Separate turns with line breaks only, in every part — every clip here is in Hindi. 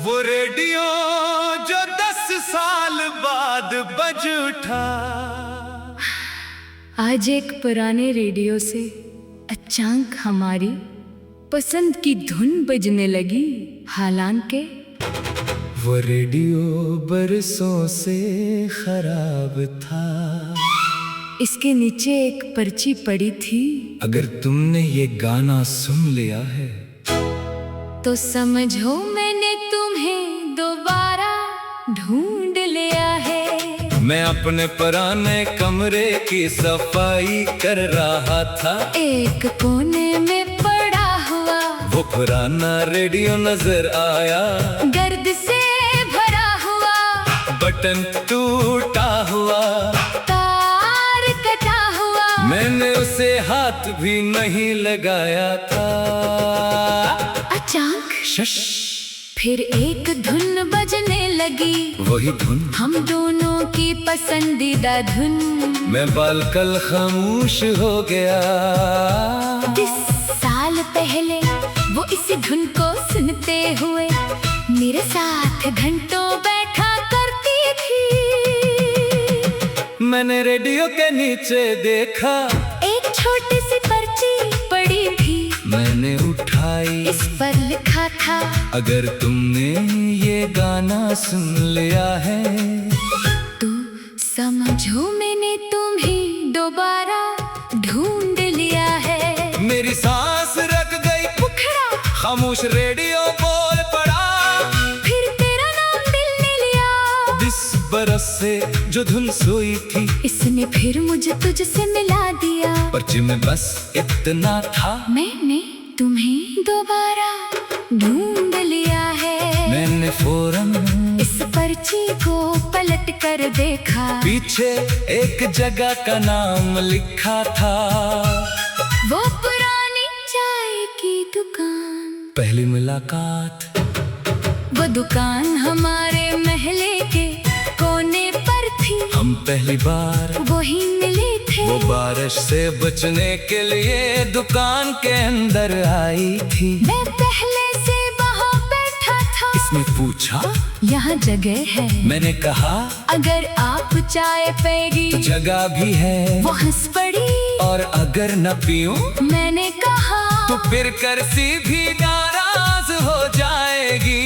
वो रेडियो जो 10 साल बाद बज उठा।
आज एक पुराने रेडियो से अचानक हमारी पसंद की धुन बजने लगी। हालांकि
वो रेडियो बरसों से खराब था।
इसके नीचे एक पर्ची पड़ी थी।
अगर तुमने ये गाना सुन लिया है
तो समझो मैंने तुम्हें दोबारा ढूंढ लिया है।
मैं अपने पुराने कमरे की सफाई कर रहा था।
एक कोने में पड़ा हुआ
वो पुराना रेडियो नजर आया,
गर्द से भरा हुआ,
बटन टूटा हुआ,
तार कटा हुआ।
मैंने उसे हाथ भी नहीं लगाया था।
अचानक
शश,
फिर एक धुन बजने लगी।
वही धुन,
हम दोनों की पसंदीदा धुन।
मैं बालकल खामोश हो गया।
10 साल पहले वो इसी धुन को सुनते हुए मेरे साथ घंटों बैठा करती थी।
मैंने रेडियो के नीचे देखा,
एक छोटी सी पर्ची पड़ी थी।
मैंने उठाई,
इस पर लिखा था,
अगर तुमने ये गाना सुन लिया है
तो समझो मैंने तुम्हें दोबारा ढूंढ लिया है।
मेरी सांस रख गई
उखड़ा,
खामोश रेडियो बोल पड़ा।
फिर तेरा नाम दिल ने लिया।
10 बरस से जो धुन सोई थी,
इसने फिर मुझे तुझसे मिला दिया।
पर्ची में बस इतना था,
मैंने तुम्हें दोबारा ढूंढ लिया है।
मैंने फौरन
इस पर्ची को पलट कर देखा।
पीछे एक जगह का नाम लिखा था,
वो पुरानी चाय की दुकान।
पहली मुलाकात।
वो दुकान हमारे महले के कोने पर थी।
हम पहली बार
वही मिले थे।
वो बारिश से बचने के लिए दुकान के अंदर आई थी।
मैं पहले से वहाँ बैठा था।
इसने पूछा,
यहाँ जगह है?
मैंने कहा,
अगर आप चाय पेगी
तो जगह भी है।
वो हंस पड़ी।
और अगर न पीऊं,
मैंने कहा,
तो फिर कर्सी भी नाराज हो जाएगी।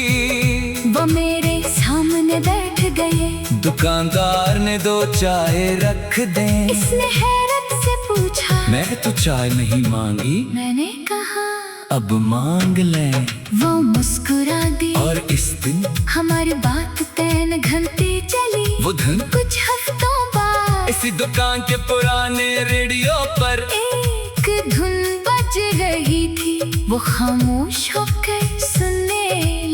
वो मेरे सामने बैठ गए।
दुकानदार ने 2 चाय रख दें।
इसने हैरत से पूछा,
मैं तो चाय नहीं मांगी।
मैंने कहा,
अब मांग लें।
वो मुस्कुरा दी।
और इस दिन
हमारी बात तैन घंटे चली।
वो धुन
कुछ हफ्तों बाद
इसी दुकान के पुराने रेडियो पर
एक धुन बज रही थी। वो खामोश होकर सुनने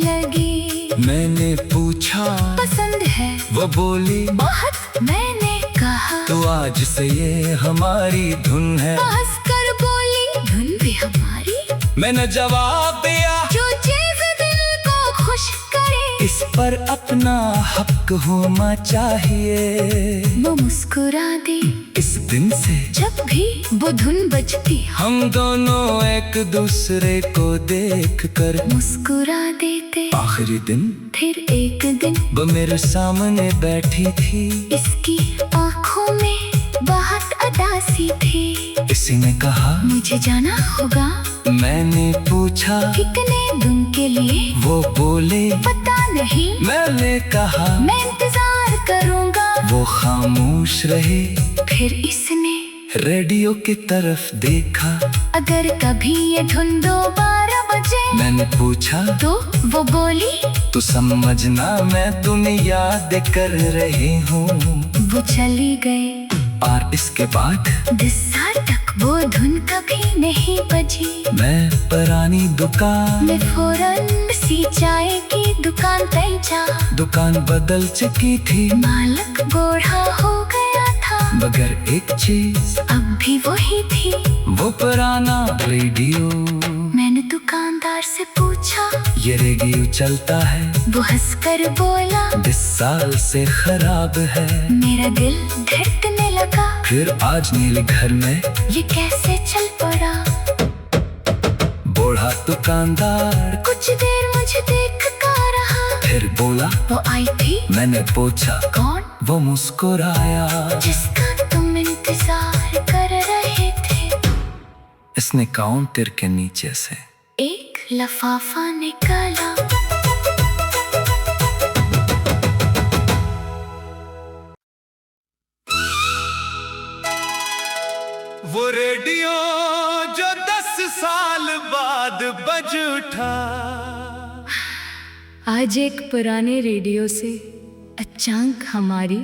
लगी।
मैंने पूछा,
पसंद है?
वो बोली,
बहुत। मैंने कहा,
तो आज से ये हमारी धुन है।
हंस कर बोली, धुन भी हमारी।
मैंने जवाब दिया,
जो चीज दिल को खुश करे,
इस पर अपना हक होना चाहिए।
वो मुस्कुरा दी।
इस दिन से
जब भी वो धुन बजती,
हम दोनों एक दूसरे को देख कर
मुस्कुरा देते।
आखिरी दिन
फिर एक दिन
वो मेरे सामने बैठी थी।
इसकी आंखों में बहुत उदासी थी।
इसी ने कहा,
मुझे जाना होगा।
मैंने पूछा,
कितने दिन के लिए?
वो बोले,
पता नहीं।
मैंने कहा,
मैं इंतजार करूंगा।
वो खामोश रहे।
फिर इसने
रेडियो की तरफ देखा।
अगर कभी ये धुन दोबारा बजे,
मैंने पूछा,
तो वो बोली,
तू समझना मैं तुम्हें याद कर रही हूँ।
वो चली गई।
और इसके बाद
10 साल तक वो धुन कभी नहीं बजी।
मैं पुरानी दुकान
मैं फौरन सी चाय की दुकान पहुंचा।
दुकान बदल चुकी थी,
मालिक बूढ़ा हो गया था,
मगर एक चीज
अब भी वही थी,
वो पुराना रेडियो।
मैंने दुकानदार से पूछा,
ये रेडियो चलता है?
वो हंसकर बोला,
10 साल से खराब है।
मेरा दिल धड़कने लगा।
फिर आज नीले घर में
ये कैसे चल पड़ा?
बूढ़ा दुकानदार
कुछ देर मुझे देखता रहा।
फिर बोला
वो आई थी।
मैंने पूछा
कौन?
वो मुस्कुराया।
जिसका तुम इंतजार कर रहे थे।
इसने काउंटर के नीचे से
एक लफाफा निकाला।
वो रेडियो जो 10 साल बाद बज उठा।
आज एक पुराने रेडियो से अचानक हमारी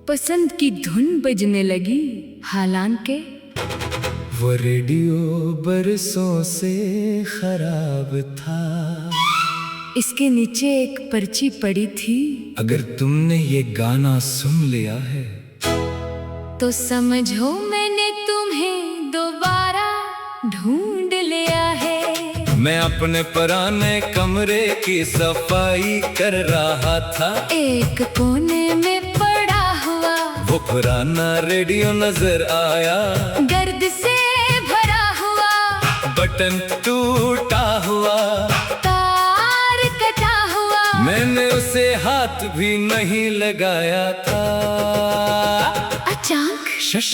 पसंद की धुन बजने लगी। हालांकि
वो रेडियो बरसों से खराब था।
इसके नीचे एक पर्ची पड़ी थी।
अगर तुमने ये गाना सुन लिया है
तो समझो मैंने तुम्हें दोबारा ढूंढ लिया है।
मैं अपने पुराने कमरे की सफाई कर रहा था।
एक कोने में पड़ा हुआ
वो पुराना रेडियो नजर आया।
गर्द से भरा हुआ,
बटन टूटा हुआ,
तार कटा हुआ।
मैंने उसे हाथ भी नहीं लगाया था।
अचानक
शश,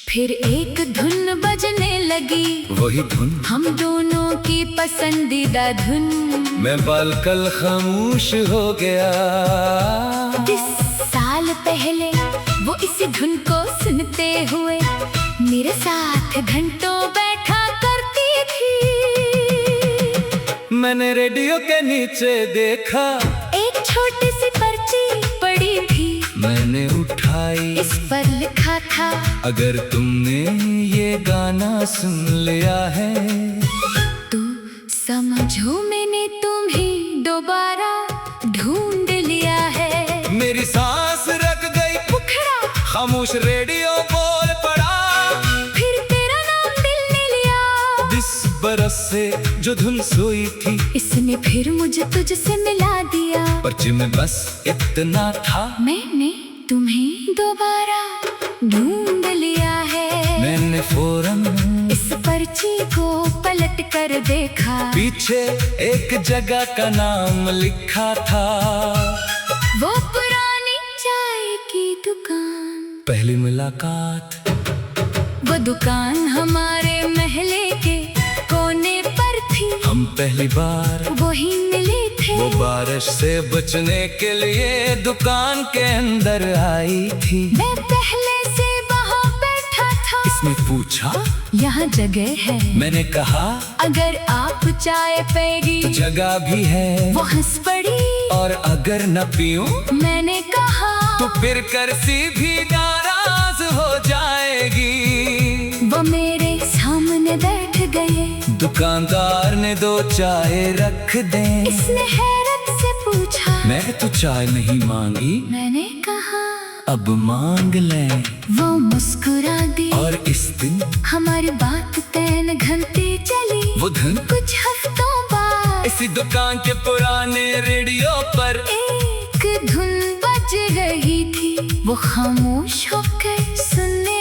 फिर एक धुन बजने लगी।
वही धुन,
हम दोनों की पसंदीदा धुन।
मैं बालकल खामोश हो गया।
30 साल पहले वो इसी धुन को सुनते हुए मेरे साथ घंटों बैठा करती थी।
मैंने रेडियो के नीचे देखा,
एक छोटी सी पर्ची पड़ी थी।
मैंने उठाई,
इस पर लिखा था,
अगर तुमने ये गाना सुन लिया है
तो समझो मैंने तुम्हें दोबारा ढूंढ लिया है।
मेरी सांस रख गई
उखड़ा,
खामोश रेडियो बोल पड़ा।
फिर तेरा नाम दिल ने लिया।
10 बरस से जो धुन सोई थी,
इसने फिर मुझे तुझसे मिला दिया।
पर्ची में बस इतना था,
मैंने तुम्हें दोबारा ढूंढ लिया है।
मैंने फौरन
इस पर्ची को पलट कर देखा।
पीछे एक जगह का नाम लिखा था,
वो पुरानी चाय की दुकान।
पहली मुलाकात।
वो दुकान हमारे महले के कोने पर थी।
हम पहली बार
वही मिले थे।
वो बारिश से बचने के लिए दुकान के अंदर आई थी।
मैं पहले से वहाँ बैठा था।
इसने पूछा,
यहाँ जगह है?
मैंने कहा,
अगर आप चाय पेगी
तो जगह भी है।
वो हंस पड़ी।
और अगर न पीऊं,
मैंने कहा,
तो फिर कर्सी भी नाराज हो जाएगी।
वो मेरे सामने बैठ गए।
दुकानदार ने 2 चाय रख दे।
इसने हैरत से पूछा,
मैं तो चाय नहीं मांगी।
मैंने कहा,
अब मांग ले।
वो मुस्कुरा दी।
और इस दिन
हमारी बात 3 घंटे चली।
वो धुन
कुछ हफ्तों बाद
इसी दुकान के पुराने रेडियो पर
एक धुन बज रही थी। वो खामोश होकर सुनने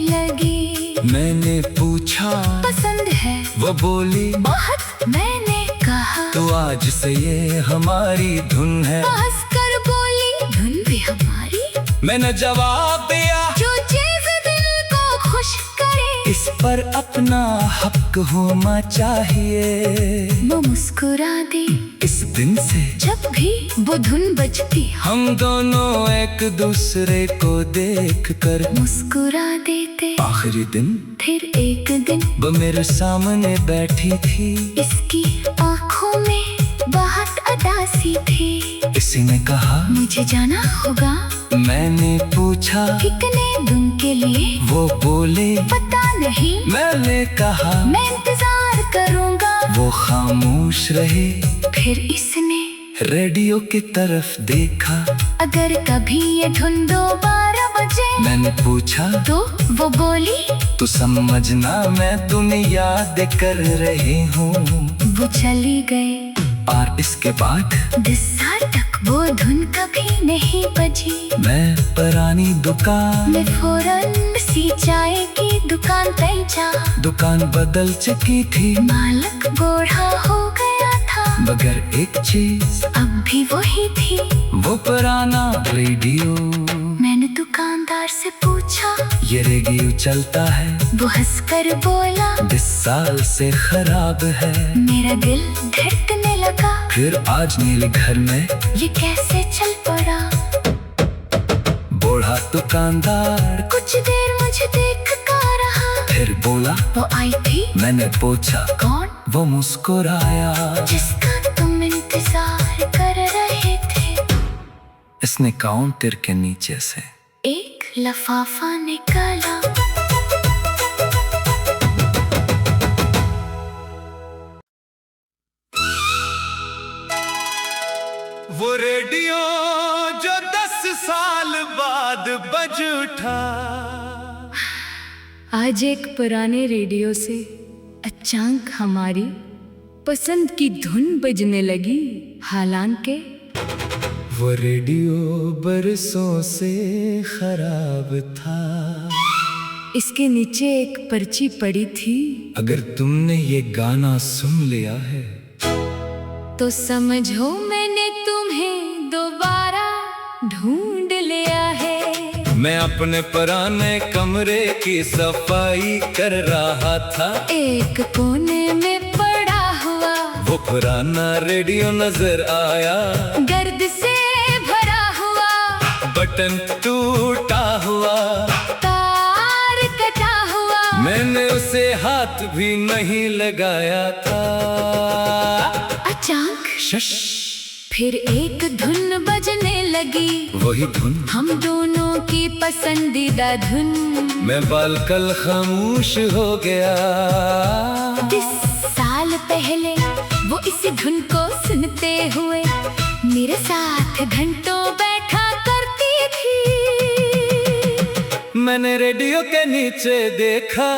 लगी।
मैंने पूछा,
पसंद है?
वो बोली,
बहुत। मैंने कहा,
तो आज से ये हमारी धुन है।
हंस कर बोली, धुन भी हमारी।
मैंने जवाब दिया,
जो चीज दिल को खुश करे,
इस पर अपना हक होना चाहिए।
वो मुस्कुरा दी।
इस दिन से
जब भी वो धुन बजती,
हम दोनों एक दूसरे को देख कर
मुस्कुरा देते।
आखिरी दिन
फिर एक दिन
वो मेरे सामने बैठी थी।
इसकी आंखों में बहुत उदासी थी।
इसी ने कहा,
मुझे जाना होगा।
मैंने पूछा,
कितने दिन के लिए?
वो बोले,
पता नहीं।
मैंने कहा,
मैं इंतजार करूंगा।
वो खामोश रहे।
फिर इसने
रेडियो की तरफ देखा।
अगर कभी ये धुन दोबारा बजे,
मैंने पूछा,
तो वो बोली,
तू समझना मैं तुम्हें याद कर रही हूँ।
वो चली गए।
और इसके बाद
10 साल तक वो धुन कभी नहीं बजी।
मैं पुरानी दुकान
मैं फौरन सी चाय की दुकान पहुंचा।
दुकान बदल चुकी थी।
मालिक बूढ़ा हो गया था।
मगर एक चीज
अब भी वही थी।
वो पुराना रेडियो।
मैंने दुकानदार से पूछा,
ये रेडियो चलता है?
वो हंसकर बोला,
20 साल से खराब है।
मेरा दिल धड़कने लगा।
फिर आज नीले घर में
ये कैसे चल पड़ा?
बूढ़ा दुकानदार
कुछ देर मुझे देख कर रहा,
फिर बोला,
वो आई थी।
मैंने पूछा,
कौन?
वो मुस्कुराया,
जिसका तुम इंतजार कर रहे थे।
इसने काउंटर के नीचे से
एक लफाफा निकाला।
वो रेडियो जो 10 साल बाद बज उठा।
आज एक पुराने रेडियो से अचानक हमारी पसंद की धुन बजने लगी। हालांकि
वो रेडियो बरसों से खराब था।
इसके नीचे एक पर्ची पड़ी थी।
अगर तुमने ये गाना सुन लिया है
तो समझो मैंने तुम्हें दोबारा ढूंढ लिया है।
मैं अपने पुराने कमरे की सफाई कर रहा था।
एक कोने में पड़ा हुआ
वो पुराना रेडियो नजर आया।
गर्द से भरा हुआ,
बटन टूटा हुआ,
तार कटा हुआ।
मैंने उसे हाथ भी नहीं लगाया था।
अचानक
शश,
फिर एक धुन बजने लगी।
वही धुन,
हम दोनों की पसंदीदा धुन।
मैं बालकल खामोश हो गया।
20 साल पहले वो इसी धुन को सुनते हुए मेरे साथ घंटों बैठा करती थी।
मैंने रेडियो के नीचे देखा,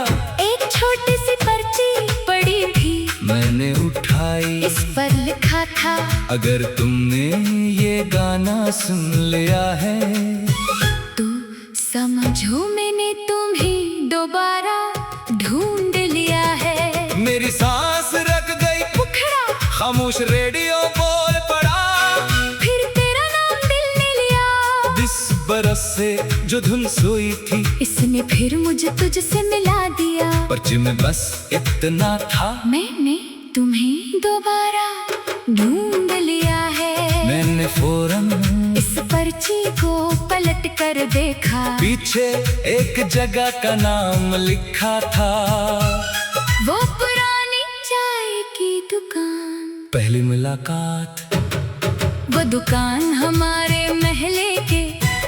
एक छोटी सी पर्ची पड़ी थी।
मैंने उठाई,
इस पर लिखा था,
अगर तुमने ये गाना सुन लिया है
तो समझो मैंने तुम्हें दोबारा ढूंढ लिया है।
मेरी सांस रख गई
मुखड़ा,
खामोश रेडियो बोल पड़ा।
फिर तेरा नाम दिल ने लिया।
20 बरस से जो धुन सोई थी,
इसने फिर मुझे तुझसे मिला दिया।
पर्ची में बस इतना था,
मैंने तुम्हें दोबारा ढूंढ लिया है।
मैंने फौरन
इस पर्ची को पलट कर देखा।
पीछे एक जगह का नाम लिखा था।
वो पुरानी चाय की दुकान।
पहली मुलाकात,
वो दुकान हमारे महले के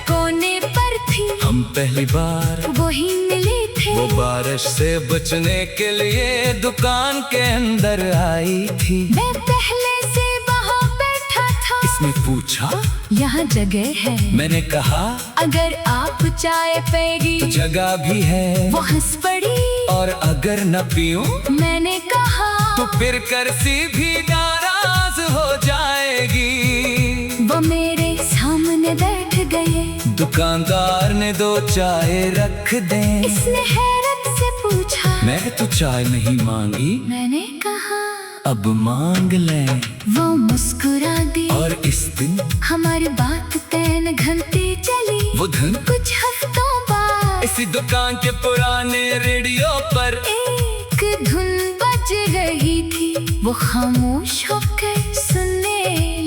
कोने पर थी।
हम पहली बार
वही मिले थे।
वो बारिश से बचने के लिए दुकान के अंदर आई थी।
मैं पहले से वहाँ बैठा था।
इसने पूछा,
यहाँ जगह है?
मैंने कहा,
अगर आप चाय पिएगी
तो जगह भी है।
वो हंस पड़ी।
और अगर न पीऊं
मैंने कहा,
तो फिर कर्सी भी नाराज हो जाएगी।
वो मेरे सामने बैठ गए।
दुकानदार ने 2 चाय रख दे।
इसने हैरत से पूछा,
मैं तो चाय नहीं मांगी।
मैंने कहा,
अब मांग ले।
वो मुस्कुरा दी।
और इस दिन
हमारी बात 3 घंटे चली।
वो धुन
कुछ हफ्तों बाद
इसी दुकान के पुराने रेडियो पर
एक धुन बज रही थी। वो खामोश होकर सुनने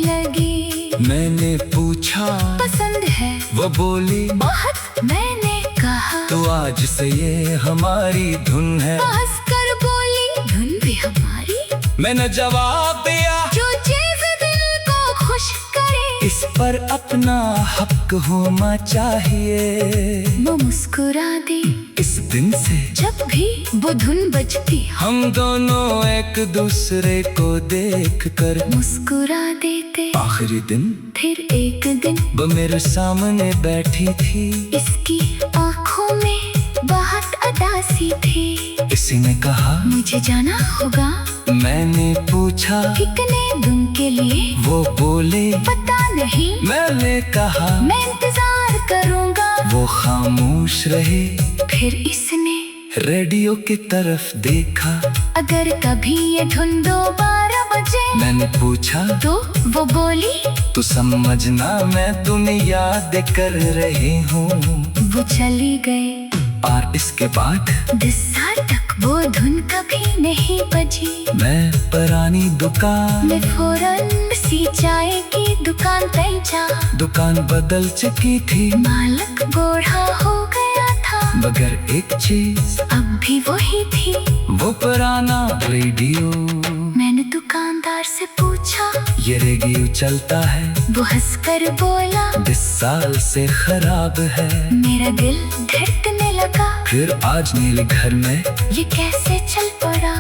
लगी।
मैंने पूछा,
पसंद है?
वो बोली,
बहुत। मैंने कहा,
तो आज से ये हमारी धुन है।
हंस कर बोली, धुन भी हमारी।
मैंने जवाब दिया,
जो चीज दिल को खुश करे,
इस पर अपना हक होना चाहिए।
वो मुस्कुरा दी।
इस दिन से
जब भी वो धुन बजती,
हम दोनों एक दूसरे को देख कर
मुस्कुरा देते।
आखिरी दिन
फिर एक दिन
वो मेरे सामने बैठी थी।
इसकी आंखों में बहुत अदासी थी।
इसी ने कहा,
मुझे जाना होगा।
मैंने पूछा,
कितने दिन के लिए?
वो बोले,
पता नहीं।
मैंने कहा,
मैं इंतजार करूंगा।
वो खामोश रहे।
फिर इसने
रेडियो की तरफ देखा।
अगर कभी ये धुन दोबारा बजे
मैंने पूछा
तो वो बोली,
तू समझना मैं तुम्हें याद कर रही हूँ।
वो चली गए।
और इसके बाद
10 साल तक वो धुन कभी नहीं बजी।
मैं पुरानी दुकान
मैं फौरन सी चाय की दुकान पे जा।
दुकान बदल चुकी थी,
मालिक बूढ़ा हो गया था,
मगर एक चीज
अब भी वही थी,
वो पुराना रेडियो।
मैंने दुकानदार से पूछा,
ये रेडियो चलता है?
वो हंसकर बोला,
10 साल से खराब है।
मेरा दिल धड़कने लगा,
फिर आज नीले घर में
ये कैसे चल पड़ा।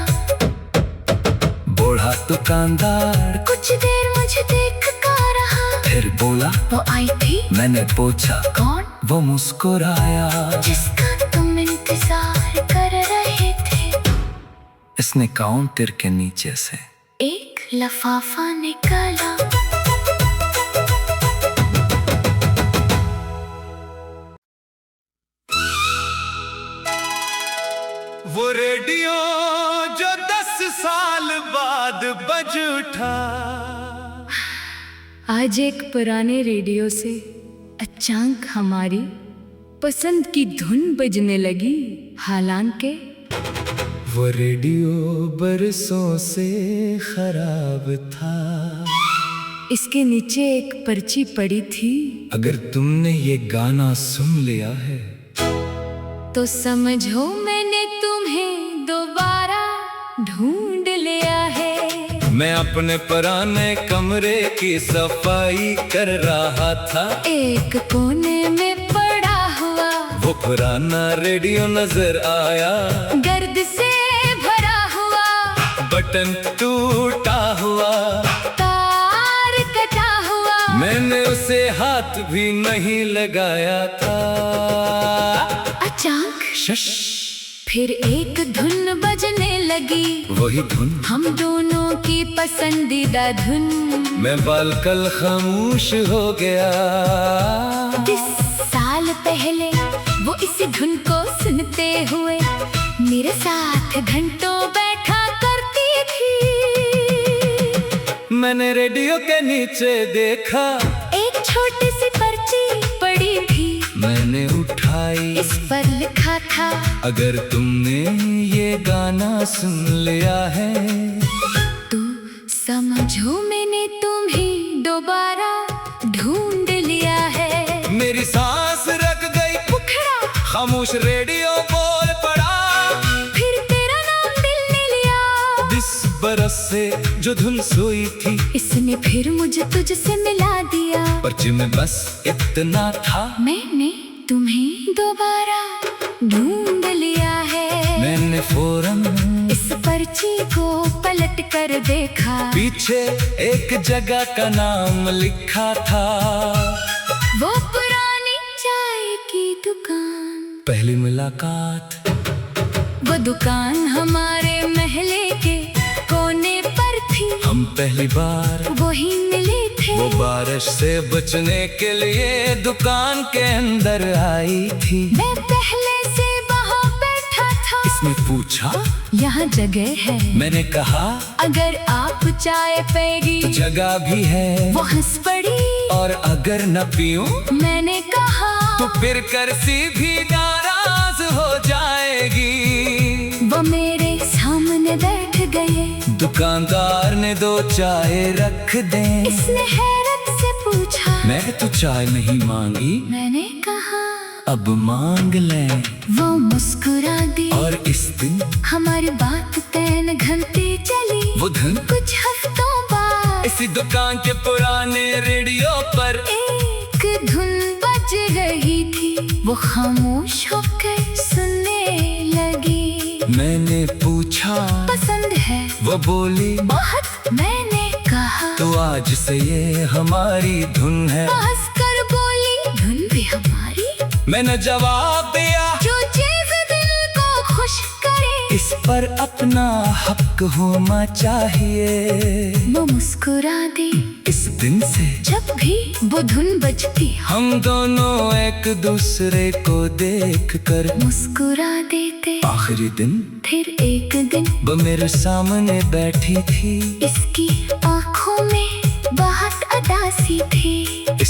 बूढ़ा दुकानदार
कुछ देर मुझे देख कर रहा,
फिर बोला,
वो आई थी।
मैंने पूछा,
कौन?
वो मुस्कुराया,
जिसका तुम इंतजार कर रहे थे।
इसने काउंटर के नीचे से
एक लफाफा निकाला।
वो रेडियो जो 10 साल बाद बज उठा।
आज एक पुराने रेडियो से अचानक हमारी पसंद की धुन बजने लगी। हालांकि
वो रेडियो बरसों से खराब था।
इसके नीचे एक पर्ची पड़ी थी।
अगर तुमने ये गाना सुन लिया है
तो समझो मैंने तुम्हें दोबारा ढूंढ लिया है।
मैं अपने पुराने कमरे की सफाई कर रहा था,
एक कोने में पड़ा हुआ
वो पुराना रेडियो नजर आया।
गर्द से भरा हुआ,
बटन टूटा हुआ,
तार कटा हुआ,
मैंने उसे हाथ भी नहीं लगाया था।
अचानक
शश,
फिर एक धुन बजने लगी,
वही धुन,
हम दोनों की पसंदीदा धुन।
मैं बालकल खामोश हो गया।
10 साल पहले वो इस धुन को सुनते हुए मेरे साथ घंटों बैठा करती थी।
मैंने रेडियो के नीचे देखा,
एक छोटी सी पर्ची पड़ी थी,
मैंने उठाई।
इस पर लिखा था,
अगर तुमने ये गाना सुन लिया है
तो समझो मैंने तुम्हें दोबारा ढूंढ लिया है।
मेरी सांस रख गई
उखड़ा,
खामोश रेडियो बोल पड़ा।
फिर तेरा नाम दिल ने लिया।
20 बरस से जो धुन सोई थी,
इसने फिर मुझे तुझसे मिला दिया।
पर्ची में बस इतना था,
मैंने तुम्हें दोबारा ढूंढ लिया है।
मैंने फौरन
इस पर्ची को पलट कर देखा,
पीछे एक जगह का नाम लिखा था,
वो पुरानी चाय की दुकान।
पहली मुलाकात,
वो दुकान हमारे महले के कोने पर थी,
हम पहली बार
वही मिले थे।
वो बारिश से बचने के लिए दुकान के अंदर आई थी।
मैं पहले से वहाँ बैठा था।
इसने पूछा,
यहाँ जगह है?
मैंने कहा,
अगर आप चाय पेगी
तो जगह भी है।
वो हंस पड़ी,
और अगर न पीऊं
मैंने कहा,
तो फिर कर्सी भी नाराज हो जाएगी।
वो मेरे सामने बैठ गए।
दुकानदार ने 2 चाय रख दे।
इसने हैरत से पूछा,
मैं तो चाय नहीं मांगी।
मैंने कहा,
अब मांग ले।
वो मुस्कुरा दी,
और इस दिन
हमारी बात 3 घंटे चली।
वो धुन
कुछ हफ्तों बाद
इसी दुकान के पुराने रेडियो पर
एक धुन बज रही थी। वो खामोश होकर सुनने लगी।
मैंने पूछा,
पसंद है?
वो बोली,
बहुत। मैंने कहा,
तो आज से ये हमारी धुन है।
हंस कर बोली, धुन भी हमारी।
मैंने जवाब दिया,
जो चीज दिल को खुश करे,
इस पर अपना हक होना चाहिए।
वो मुस्कुरा दी।
इस दिन से
जब भी वो धुन बजती,
हम दोनों एक दूसरे को देख कर
मुस्कुरा देते।
आखिरी दिन
फिर एक दिन
वो मेरे सामने बैठी थी।
इसकी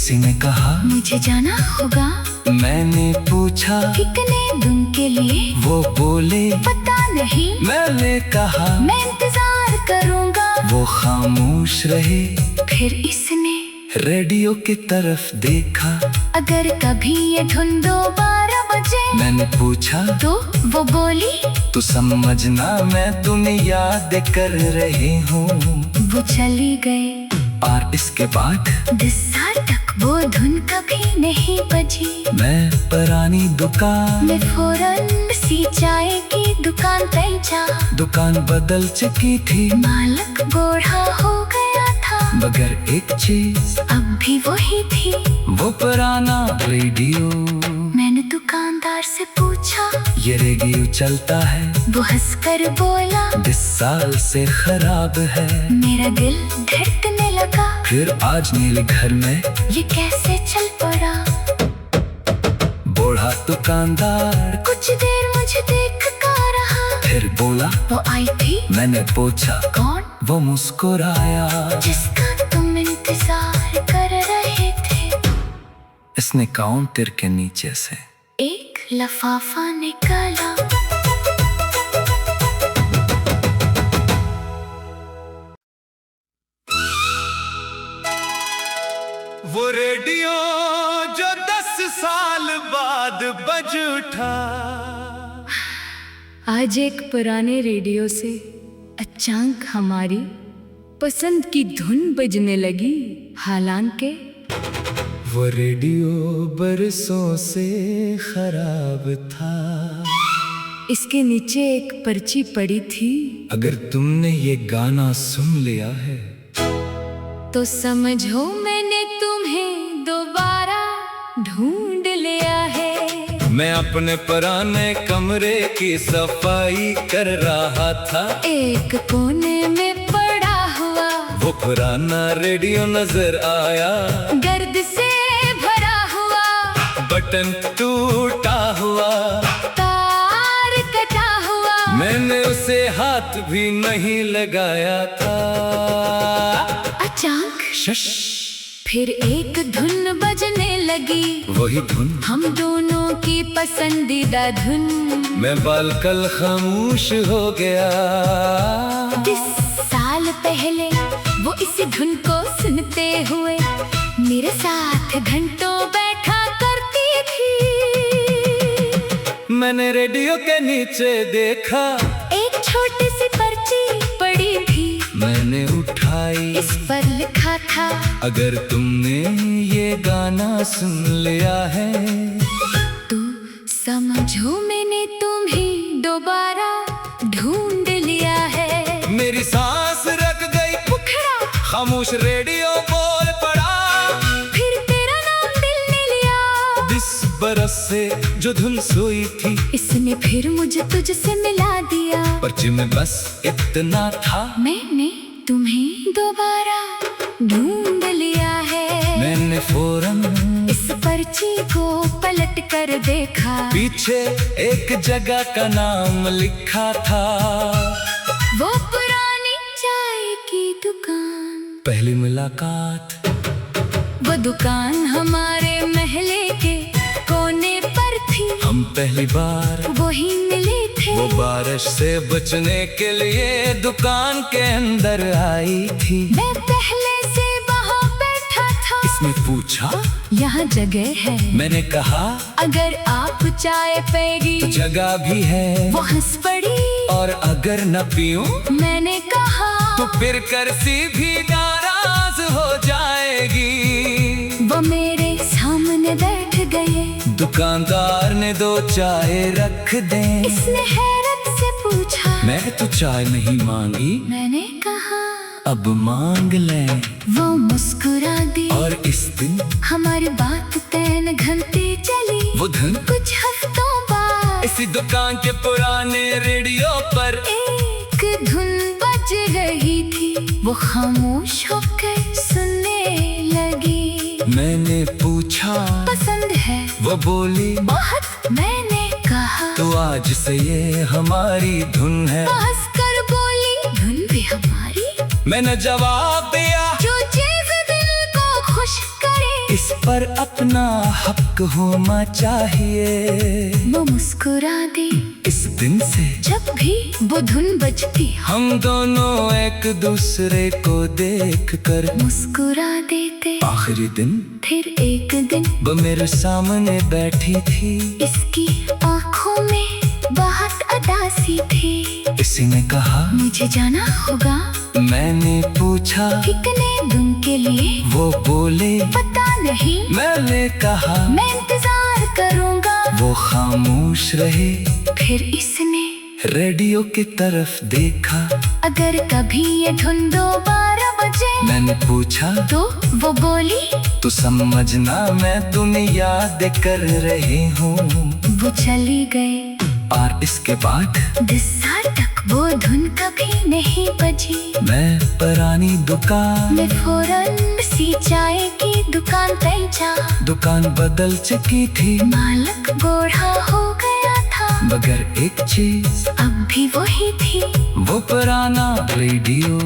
किसी ने कहा
मुझे जाना होगा,
मैंने पूछा
कितने दिन के लिए,
वो बोले
पता नहीं,
मैंने कहा
मैं इंतजार करूंगा।
वो खामोश रहे,
फिर इसने
रेडियो की तरफ देखा।
अगर कभी ये धुन 12 बजे,
मैंने पूछा
तो वो बोली
तू समझना मैं तुम्हें याद कर रही हूँ।
वो चली गए
और इसके बाद
10 साल तक वो धुन कभी नहीं बजी।
मैं पुरानी दुकान
मैं फौरन सी चाय की दुकान पहुंचा।
दुकान बदल चुकी थी,
मालिक बूढ़ा हो गया था,
मगर एक चीज
अब भी वही थी,
वो पुराना रेडियो।
मैंने दुकानदार से पूछा,
ये रेडियो चलता है,
वो हंसकर बोला
10 साल से खराब है।
मेरा दिल धड़कने लगा,
फिर आज नीले घर में
ये कैसे चल पड़ा।
बूढ़ा दुकानदार
कुछ देर मुझे देख कर रहा,
फिर बोला
वो आई थी।
मैंने पूछा
कौन?
वो मुस्कुराया,
जिसका तुम इंतजार कर रहे थे।
इसने काउंटर के नीचे से
एक लफाफा निकाला,
वो रेडियो जो 10 साल बाद बज उठा।
आज एक पुराने रेडियो से अचानक हमारी पसंद की धुन बजने लगी। हालांकि
वो रेडियो बरसों से खराब था।
इसके नीचे एक पर्ची पड़ी थी।
अगर तुमने ये गाना सुन लिया है
तो समझो मैंने तुम्हें दोबारा ढूंढ लिया है।
मैं अपने पुराने कमरे की सफाई कर रहा था,
एक कोने में पड़ा हुआ
वो पुराना रेडियो नजर आया।
गर्द से भरा हुआ,
बटन टूटा हुआ,
तार कटा हुआ,
मैंने उसे हाथ भी नहीं लगाया था।
अचानक
शश,
फिर एक धुन बजने लगी,
वही धुन,
हम दोनों की पसंदीदा धुन।
मैं बालकल खामोश हो गया।
10 साल पहले वो इस धुन को सुनते हुए मेरे साथ घंटों बैठा करती थी।
मैंने रेडियो के नीचे देखा,
एक छोटी सी पर्ची पड़ी थी,
मैंने उठाई,
इस पर लिखा था
अगर तुमने ये गाना सुन लिया है
तो समझो मैंने तुम्हें दोबारा ढूंढ लिया है।
मेरी सांस रख गई,
उखड़ा,
खामोश रेडियो बोल पड़ा।
फिर तेरा नाम दिल ने लिया।
20 बरस से जो धुन सोई थी,
इसने फिर मुझे तुझसे मिला दिया।
पर्ची में बस इतना था,
मैंने तुम्हें दोबारा ढूंढ लिया है।
मैंने फौरन
इस पर्ची को पलट कर देखा,
पीछे एक जगह का नाम लिखा था,
वो पुरानी चाय की दुकान।
पहली मुलाकात,
वो दुकान हमारे महले के कोने पर थी,
हम पहली बार
वही मिले थे।
वो बारिश से बचने के लिए दुकान के अंदर आई थी।
मैं पहले से वहाँ बैठा था,
इसने पूछा
यहाँ जगह है,
मैंने कहा
अगर आप चाय पिएगी
तो जगह भी है।
वो हंस पड़ी,
और अगर न पीऊं
मैंने कहा
तो फिर कर्सी भी नाराज हो जाएगी।
वो मेरे सामने बैठ गए,
दुकानदार ने 2 चाय रख दे।
इसने हैरत से पूछा,
मैं तो चाय नहीं मांगी,
मैंने कहा
अब मांग ले।
वो मुस्कुरा दी,
और इस दिन
हमारी बात 3 घंटे चली।
वो धुन
कुछ हफ्तों बाद
इसी दुकान के पुराने रेडियो पर
एक धुन बज रही थी, वो खामोश होकर सुनने लगी।
मैंने पूछा
पसंद है?
वो बोली
बहुत। मैंने कहा
तो आज से ये हमारी धुन है।
हंस कर बोली, धुन भी हमारी।
मैंने जवाब दिया
जो चीज दिल को खुश करे
इस पर अपना हक होना चाहिए।
वो मुस्कुरा दे
इस दिन से
जब भी वो धुन बजती,
हम दोनों एक दूसरे को देख कर
मुस्कुरा देते।
आखिरी दिन
फिर एक दिन
वो मेरे सामने बैठी थी,
इसकी आंखों में बहुत उदासी थी।
इसी ने कहा
मुझे जाना होगा,
मैंने पूछा
कितने दिन के लिए?
वो बोले
पता नहीं,
मैंने कहा
मैं इंतजार करूंगा।
वो खामोश रहे,
फिर इसने
रेडियो की तरफ देखा।
अगर कभी ये धुन दोबारा बजे,
मैंने पूछा
तो वो बोली
तू समझना मैं तुम्हें याद कर रही हूँ।
वो चली गए
और इसके बाद
10 साल तक वो धुन कभी नहीं बजी।
मैं पुरानी दुकान
मैं फौरन सी चाय की दुकान पहुंचा।
दुकान बदल चुकी थी,
मालिक बूढ़ा हो गया था,
मगर एक चीज
अब भी वही थी,
वो पुराना रेडियो।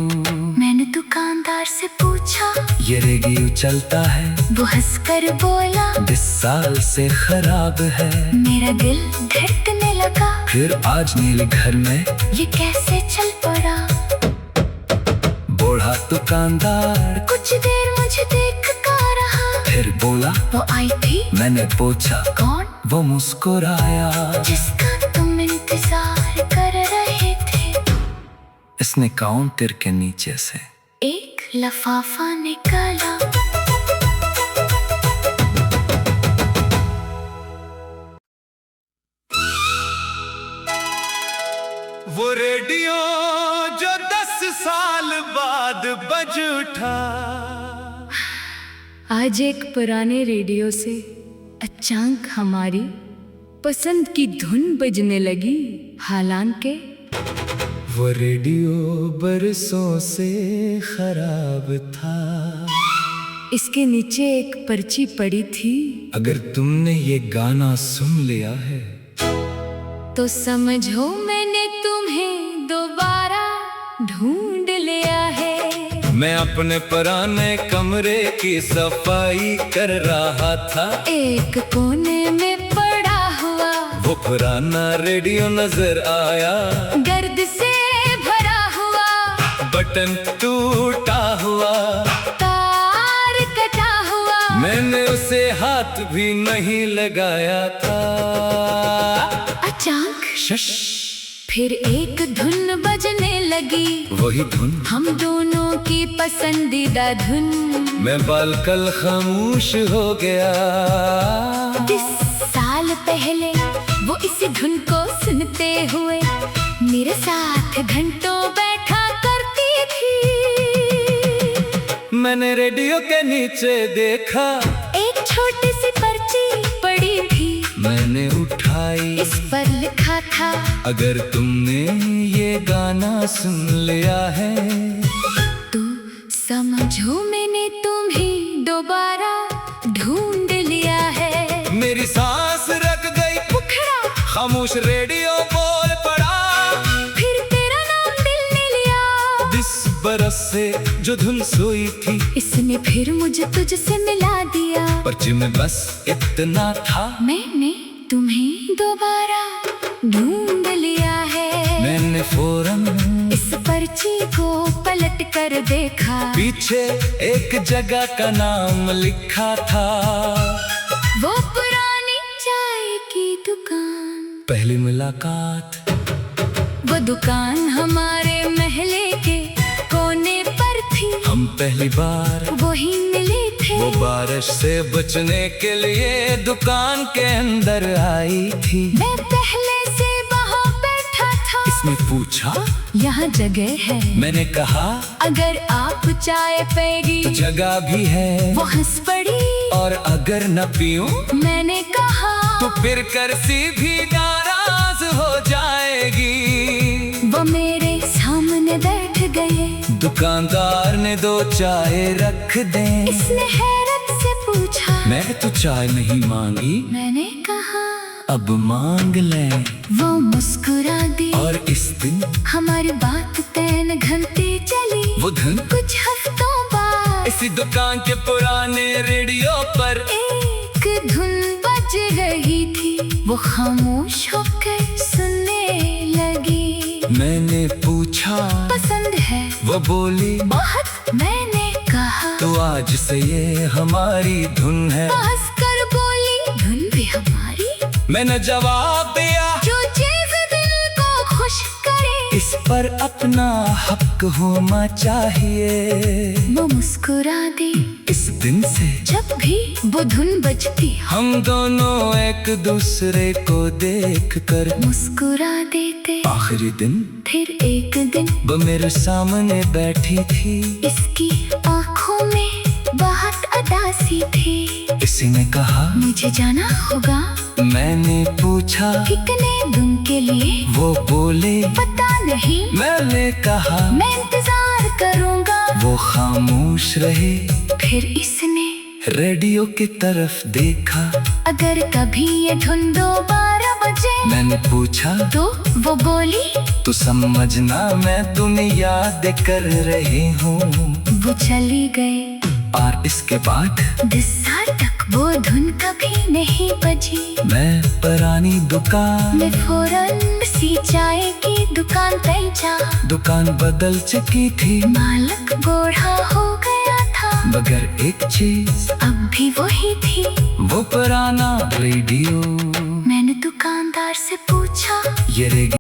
मैंने दुकानदार से पूछा,
ये रेडियो चलता है?
वो हंसकर बोला
10 साल से खराब है।
मेरा दिल धड़कने लगा,
फिर आज नीले घर में
ये कैसे चल पड़ा।
बूढ़ा दुकानदार
कुछ देर मुझे देख कर रहा,
फिर बोला
वो आई थी।
मैंने पूछा
कौन?
वो मुस्कुराया,
जिसका तुम इंतजार कर रहे थे।
इसने काउंटर के नीचे से
एक लफाफा निकाला,
वो रेडियो जो 10 साल बाद बज उठा।
आज एक पुराने रेडियो से अचानक हमारी पसंद की धुन बजने लगी। हालांकि
वो रेडियो बरसों से खराब था,
इसके नीचे एक पर्ची पड़ी थी।
अगर तुमने ये गाना सुन लिया है
तो समझो मैंने तुम्हें दोबारा ढूंढ लिया है।
मैं अपने पुराने कमरे की सफाई कर रहा था,
एक कोने में पड़ा हुआ
वो पुराना रेडियो नजर आया।
गर्द से भरा हुआ,
बटन टूटा हुआ,
तार कटा हुआ,
मैंने उसे हाथ भी नहीं लगाया था।
अचानक
शश,
फिर एक धुन बजने लगी,
वही धुन,
हम दोनों की पसंदीदा धुन।
मैं बालकल खामोश हो गया।
10 साल पहले वो इस धुन को सुनते हुए मेरे साथ घंटों बैठा करती थी।
मैंने रेडियो के नीचे देखा,
एक छोटी सी पर्ची पड़ी थी,
मैंने उठाई,
इस पर लिखा था
अगर तुमने ये गाना सुन लिया है
तो समझो मैंने तुम्हें दोबारा ढूंढ लिया है।
मेरी सांस रख गई,
मुखड़ा
खामोश रेडियो बोल पड़ा।
फिर तेरा नाम दिल ने लिया,
10 बरस से जो धुन सोई थी,
इसने फिर मुझे तुझसे मिला दिया।
पर्ची में बस इतना था,
मैंने तुम्हें दोबारा ढूंढ लिया है।
मैंने फौरन
इस पर्ची को पलट कर देखा,
पीछे एक जगह का नाम लिखा था,
वो पुरानी चाय की दुकान।
पहली मुलाकात,
वो दुकान हमारे महले के कोने पर थी,
हम पहली बार
वही मिले थे।
वो बारिश से बचने के लिए दुकान के अंदर आई थी।
मैं पहले से वहाँ बैठा था,
इसने पूछा
यहाँ जगह है?
मैंने कहा
अगर आप चाय पिएगी
तो जगह भी है।
वो हंस पड़ी,
और अगर न पीऊं
मैंने कहा
तो फिर कर्सी भी नाराज हो जाएगी।
वो मेरे सामने बैठ गए,
दुकानदार ने 2 चाय रख दे।
इसने हैरत से पूछा,
मैं तो चाय नहीं मांगी।
मैंने कहा
अब मांग ले।
वो मुस्कुरा दी,
और इस दिन
हमारी बात 3 घंटे चली।
वो धुन
कुछ हफ्तों बाद
इस इसी दुकान के पुराने रेडियो पर
एक धुन बज रही थी, वो खामोश होकर सुनने लगी।
मैंने पूछा
पसंद है?
वो बोली
बहुत। मैंने कहा
तो आज से ये हमारी धुन है।
हंस कर बोली धुन भी हमारी।
मैंने जवाब दिया
जो चीज दिल को खुश करे,
इस पर अपना हक होना चाहिए।
वो मुस्कुरा दी।
इस दिन से
जब भी वो धुन बजती,
हम दोनों एक दूसरे को देख कर
मुस्कुरा देते।
आखिरी दिन
फिर एक दिन
वो मेरे सामने बैठी थी।
इसकी आंखों में बहुत उदासी थी।
इसी ने कहा
मुझे जाना होगा।
मैंने पूछा
कितने दिन के लिए?
वो बोले
पता नहीं।
मैंने कहा
मैं इंतजार करूंगा।
वो खामोश रहे।
फिर इसने
रेडियो की तरफ देखा।
अगर कभी ये धुन दोबारा बजे,
मैंने पूछा
तो वो बोली
तू समझना मैं तुम्हें याद कर रही हूँ।
वो चली गई।
और इसके बाद
10 साल तक वो धुन कभी नहीं बजी।
मैं पुरानी दुकान
मैं फौरन सी चाय की दुकान पहुंचा।
दुकान बदल चुकी थी,
मालिक बूढ़ा हो गया था,
मगर एक चीज
अब भी वही थी,
वो पुराना रेडियो।
मैंने दुकानदार से पूछा
ये रेडियो